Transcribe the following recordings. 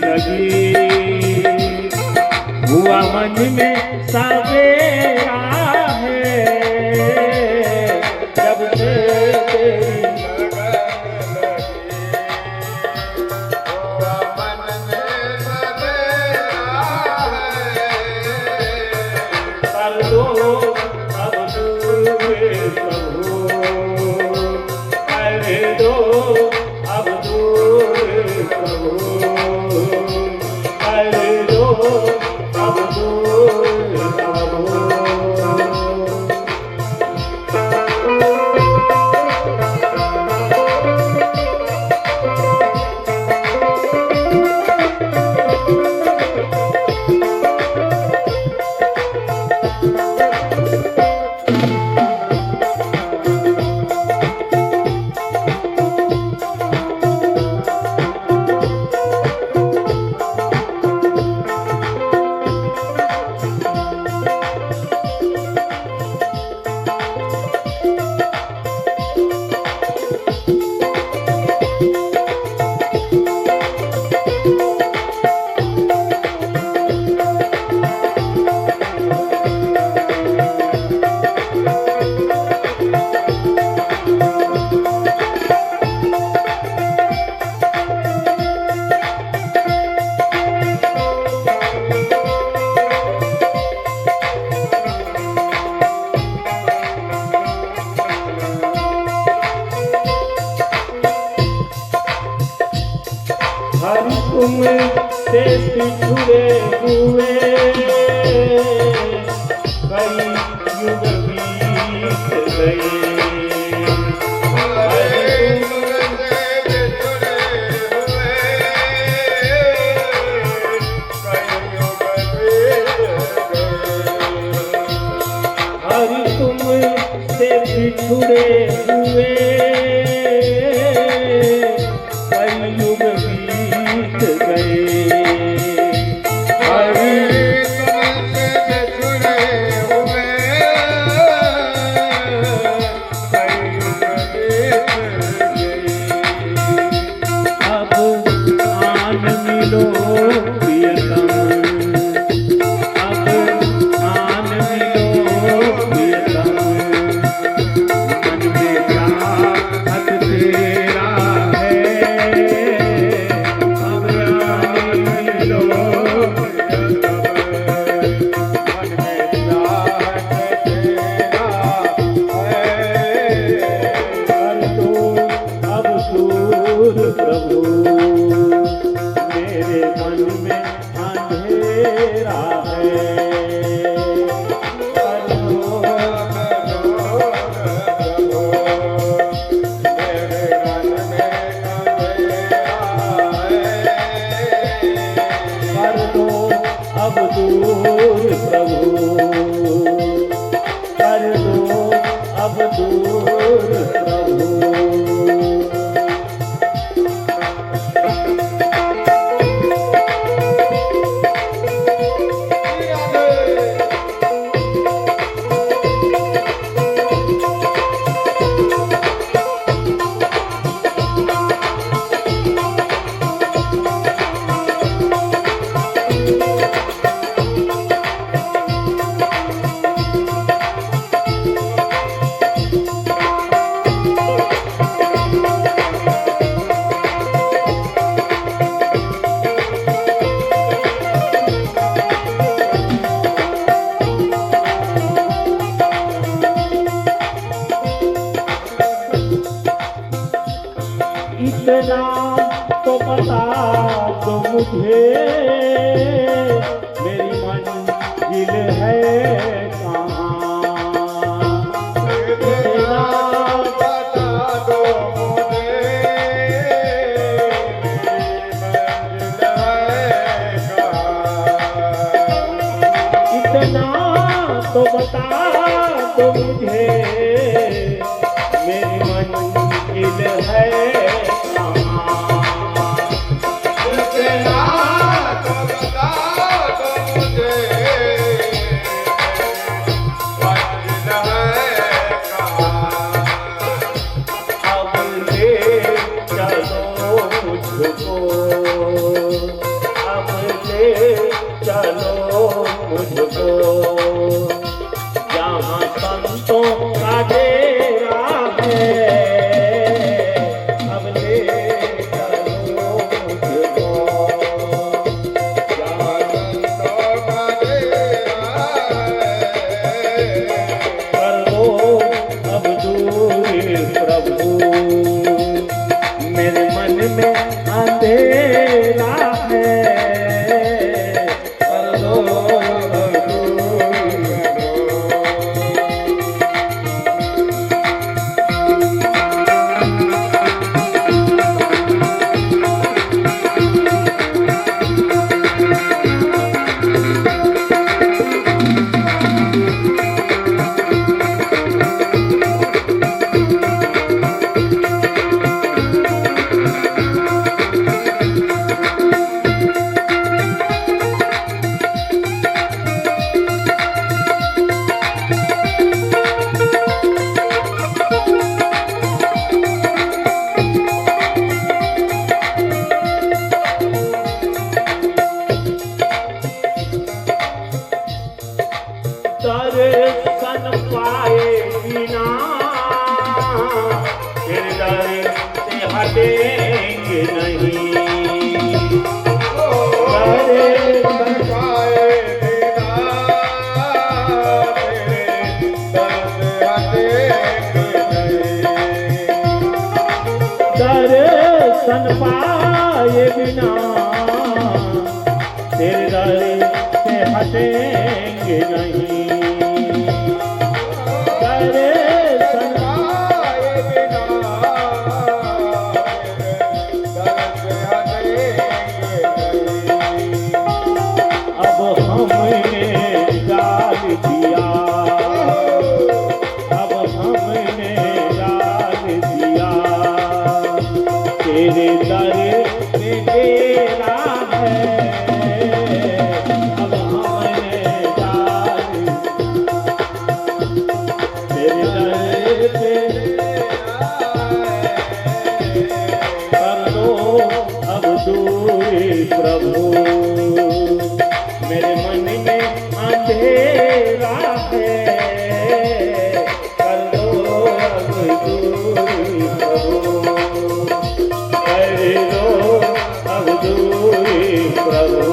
लगी हुआ मन में सवेरा है जब से तेरी हुआ मन में सवेरा है कर दो अब दूर प्रभु कर दो अब दूर प्रभु कर दो अब दूर प्रभु हर उम्र से पिछड़े हुए कई युग बीत गए हर उम्र से पिछड़े हुए कई युग बीत गए अब आन मिलो प्रियतम अब आन मिलो प्रियतम मन में चाहत तेरा है अब आन मिलो प्रियतम मन में चाहत तेरा है कर दो अब दूर प्रभु मेरे मन में अंधेरा है कर दो कर दो अब दूर प्रभु कर दो अब दूर प्रभु इतना तो बता दो मुझे मेरी मंजिल है कहाँ इतना बता दो मुझे मंजिल है कहाँ इतना तो बता दो मुझे मेरी मंजिल है चलो मुझको हटेंगे नहीं। करे आए बिना दर से हटेंगे नहीं। अब हमने डाल दिया, अब हमने डाल दिया तेरे दर पे डेरा है। अब हमने डाल तेरे दर पे कर दो अब दूरी प्रभु, मेरे मन में अंधेरा है। कर दो अब दूरी प्रभु, कर दो अब दूरी प्रभु।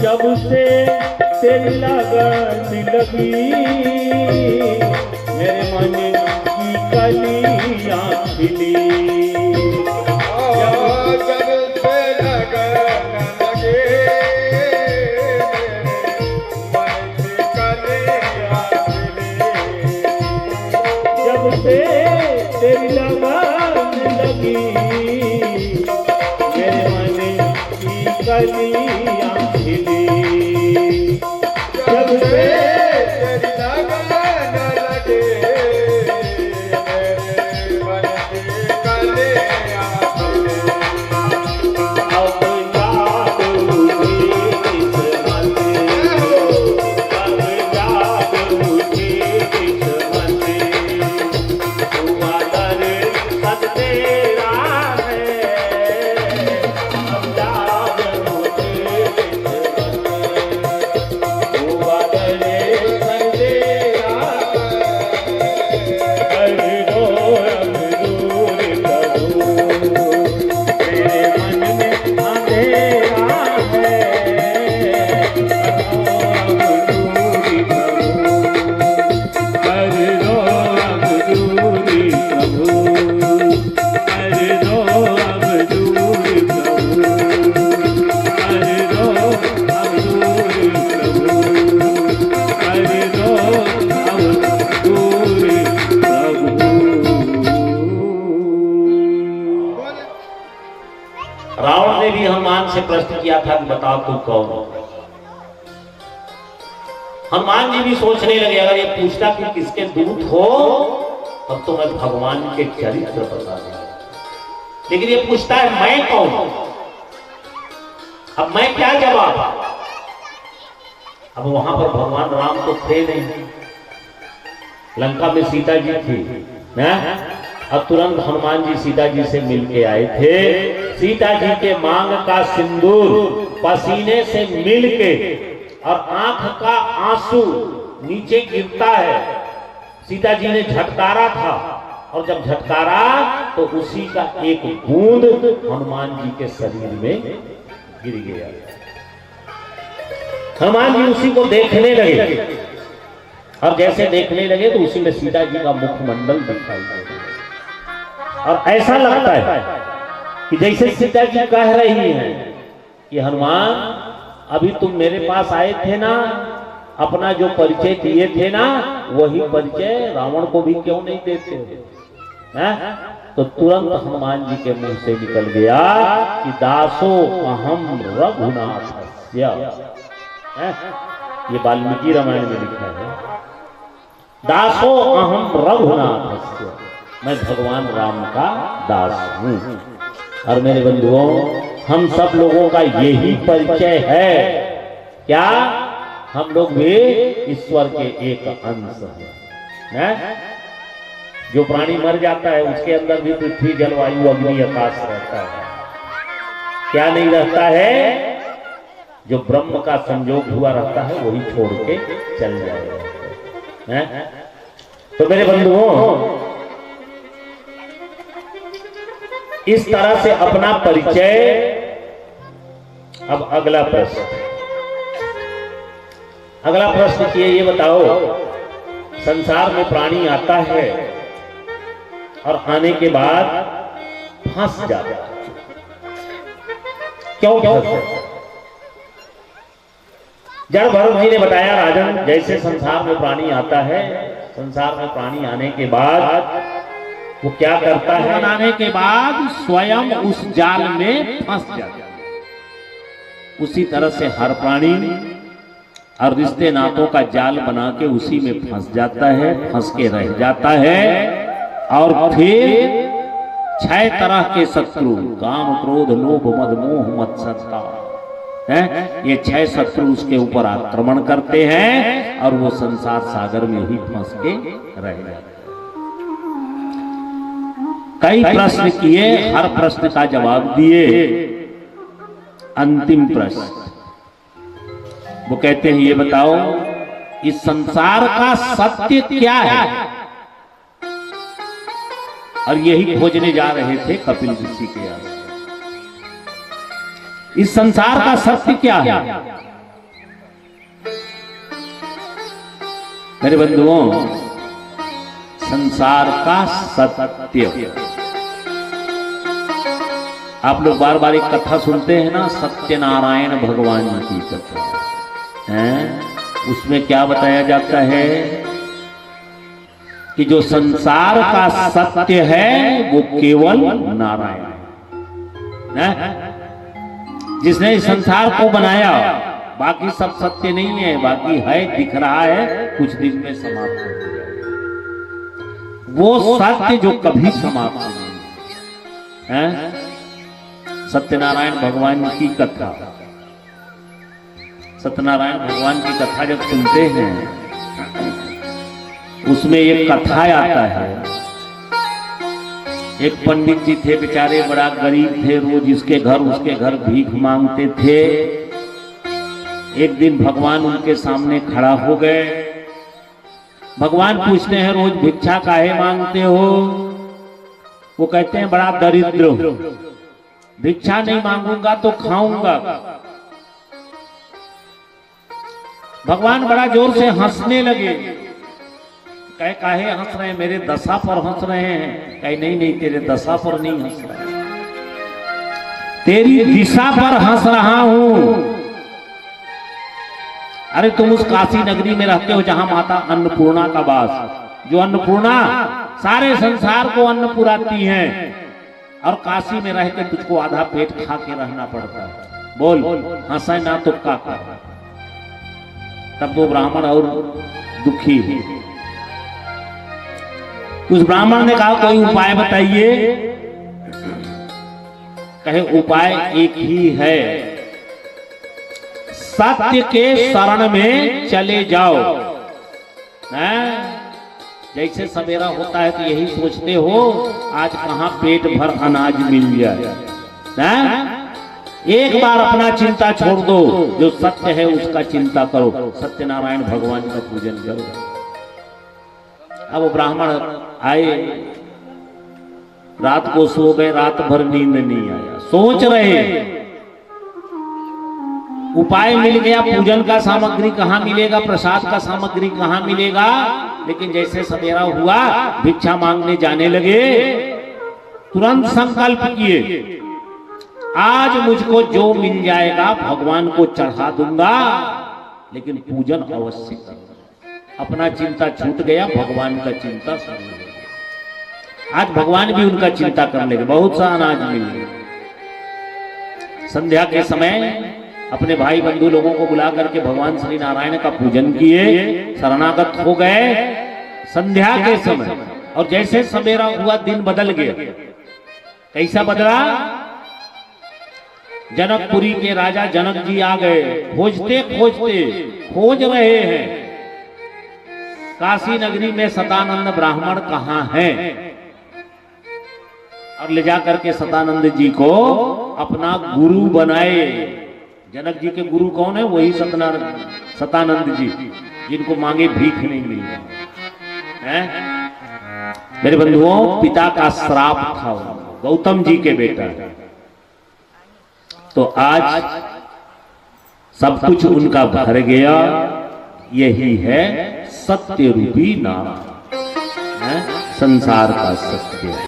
जब से तेरी लगन लगी मेरे मन की कलियां खिली। जब से लगन लगे मन की कलियां खिली। जब से तेरी लगन लगी मेरे मन की कलियां खिली। जब से तेरी लगन लगे मेरे मन की कलियां खिली। अब याद उठी किस्मत, अब याद उठी किस्मत, हुआ दर सद तेरा है। अब याद उठी किस्मत, हुआ दर सद तेरा है। कर दो अब दूर प्रभु, मेरे मन में अंधेरा है। कर दो अब दूरी प्रभु, कर दो अब दूरी प्रभु, कर दो अब दूरी प्रभु, कर दो अब दूरी प्रभु। रावण ने भी हनुमान से प्रश्न किया था कि बताओ तू कौन हो। हनुमान जी भी सोचने लगे अगर ये पूछता कि किसके दूत हो तब तो मैं भगवान के चरित्र बता दूंगा, लेकिन ये पूछता है मैं कौन हूं। अब मैं क्या जवाब। अब वहां पर भगवान राम तो थे नहीं, लंका में सीता जी थी ना। अब तुरंत हनुमान जी सीता जी से मिलके आए थे। सीता जी के मांग का सिंदूर पसीने से मिलके और आंख का आंसू नीचे गिरता है। सीता जी ने झटकारा था और जब झटकारा तो उसी का एक बूंद हनुमान जी के शरीर में गिर गया। हनुमान जी उसी को देखने लगे और जैसे देखने लगे तो उसी में सीता जी का मुखमंडल दिखाई दे और ऐसा लगता है कि जैसे सीता जी कह रही हैं कि हनुमान अभी तुम मेरे पास आए थे ना, अपना जो परिचय दिए थे ना वही परिचय रावण को भी क्यों नहीं देते हैं? तो तुरंत हनुमान जी के मुंह से निकल गया कि दासो अहम रघुनाथस्य। ये वाल्मीकि रामायण में लिखा है, दासो अहम रघुनाथस्य, मैं भगवान राम का दास हूं। और मेरे बंधुओं हम सब लोगों का यही परिचय है, क्या हम लोग भी ईश्वर के एक अंश हैं। जो प्राणी मर जाता है उसके अंदर भी पृथ्वी जलवायु अग्नि आकाश रहता है, क्या नहीं रहता है? जो ब्रह्म का संयोग हुआ रहता है वही छोड़ के चल जाएगा हैं? तो मेरे बंधुओं, इस तरह से अपना परिचय। अब अगला प्रश्न किए, ये बताओ, संसार में प्राणी आता है और आने के बाद फंस जाता है, क्यों? जड़ भरत जी ने बताया, राजन, जैसे संसार में प्राणी आता है, संसार में प्राणी आने के बाद वो क्या करता है? आने के बाद स्वयं उस जाल में फंस जाता है। उसी तरह से हर प्राणी और रिश्ते नातों का जाल बना के उसी में फंस जाता है, फंस के रह जाता है। और फिर 6 तरह के शत्रु, काम, क्रोध, लोभ, मद, मोह, मत्सरता है, ये 6 शत्रु उसके ऊपर आक्रमण करते हैं और वो संसार सागर में ही फंस के रह जाते हैं। कई प्रश्न किए, हर प्रश्न का जवाब दिए। अंतिम प्रश्न वो कहते हैं, ये बताओ, इस संसार का सत्य क्या है? और यही खोजने जा रहे थे कपिल ऋषि के यहाँ। इस संसार का सत्य क्या है? मेरे बंधुओं, संसार का सत्य, आप लोग बार बार एक कथा सुनते हैं ना, सत्यनारायण भगवान की कथा है। उसमें क्या बताया जाता है कि जो संसार का सत्य है वो केवल नारायण है। जिसने इस संसार को बनाया, बाकी सब सत्य नहीं है, बाकी है, दिख रहा है, कुछ दिन में समाप्त हो जाएगा। वो सत्य जो कभी समाप्त नहीं है। सत्यनारायण भगवान की कथा, सत्यनारायण भगवान की कथा जब सुनते हैं, उसमें एक कथा आता है। एक पंडित जी थे, बेचारे बड़ा गरीब थे, रोज उसके घर भीख मांगते थे। एक दिन भगवान उनके सामने खड़ा हो गए। भगवान पूछते हैं, रोज भिक्षा काहे मांगते हो? वो कहते हैं, बड़ा दरिद्र हूं, भिक्षा नहीं मांगूंगा तो खाऊंगा। भगवान बड़ा जोर से हंसने लगे। कहे, काहे हंस रहे हैं? मेरे दशा पर हंस रहे हैं। कहे, नहीं नहीं, तेरे दशा पर नहीं हंस रहा, तेरी दिशा पर हंस रहा हूं। अरे तुम उस काशी नगरी में रहते हो जहां माता अन्नपूर्णा का वास, जो अन्नपूर्णा सारे संसार को अन्न पुराती हैं, और काशी में रह के तुझको आधा पेट खा के रहना पड़ता है। बोल, हंसे ना तो का कर। तब वो ब्राह्मण और दुखी है। उस ब्राह्मण ने कहा, कोई उपाय बताइए। कहे, उपाय एक ही है, सत्य के शरण में चले जाओ। जैसे सवेरा होता है तो यही सोचते हो, आज कहां पेट भर अनाज मिल जाए। एक बार अपना चिंता छोड़ दो, जो सत्य है उसका चिंता करो, सत्यनारायण भगवान का पूजन करो। अब ब्राह्मण आए, रात को सो गए, रात भर नींद नहीं आया, सोच रहे। उपाय मिल गया, पूजन का सामग्री कहाँ मिलेगा, प्रसाद का सामग्री कहाँ मिलेगा। लेकिन जैसे सवेरा हुआ, भिक्षा मांगने जाने लगे। तुरंत संकल्प किए, आज मुझको जो मिल जाएगा भगवान को चढ़ा दूंगा, लेकिन पूजन अवश्य करूंगा। अपना चिंता छूट गया, भगवान का चिंता शुरू हो गया। आज भगवान भी उनका चिंता करने लगे। बहुत सा अनाज मिल गया। संध्या के समय अपने भाई बंधु लोगों को बुला करके भगवान श्री नारायण का पूजन किए, शरणागत हो गए। संध्या के समय, और जैसे सवेरा हुआ दिन बदल गया। कैसा बदला? जनकपुरी के राजा जनक जी आ गए, खोजते खोजते खोज रहे हैं काशी नगरी में सतानंद ब्राह्मण कहाँ हैं, और ले जाकर के सतानंद जी को अपना गुरु बनाए। जनक जी के गुरु कौन है? वही सतानंद जी, जिनको मांगे भीख नहीं मिली है। मेरे बंधुओं, पिता का श्राप था गौतम जी के बेटा, तो आज सब कुछ उनका भर गया। यही है सत्य रूपी नाम, संसार का सत्य।